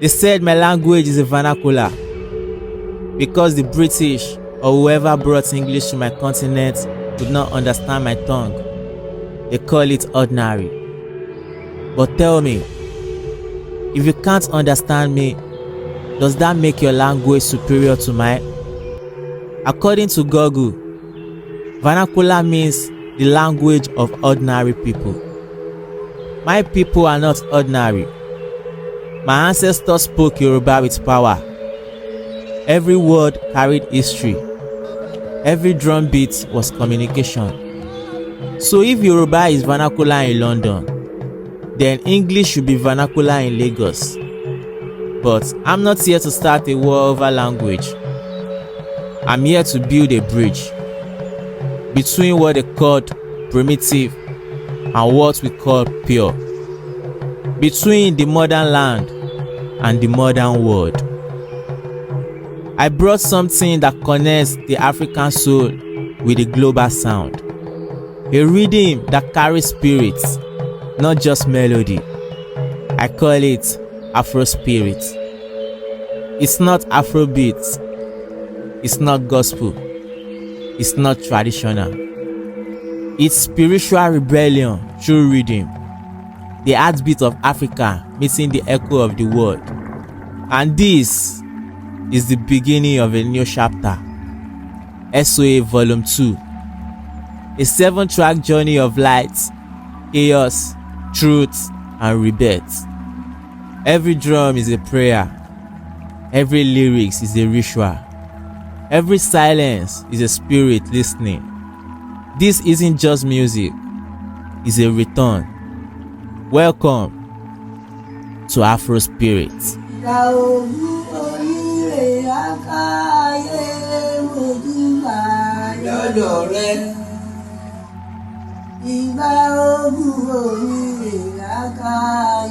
They said my language is a vernacular because the British or whoever brought English to my continent could not understand my tongue. They call it ordinary. But tell me, if you can't understand me, does that make your language superior to mine? According to Google, vernacular means the language of ordinary people. My people are not ordinary. My ancestors spoke Yoruba with power. Every word carried history. Every drum beat was communication. So if Yoruba is vernacular in London, then English should be vernacular in Lagos. But I'm not here to start a war over language. I'm here to build a bridge between what they called primitive and what we call pure. Between the modern land and the modern world. I brought something that connects the African soul with the global sound. A rhythm that carries spirits, not just melody. I call it Afro Spirit. It's not Afrobeat. It's not gospel. It's not traditional. It's spiritual rebellion through rhythm. The heartbeat of Africa meeting the echo of the world. And this is the beginning of a new chapter. SOA Volume 2. A 7-track journey of light, chaos, truth, and rebirth. Every drum is a prayer. Every lyrics is a ritual. Every silence is a spirit listening. This isn't just music. It's a return. Welcome to Afro Spirit. Ìgbà ogun òyìnbó lákàá.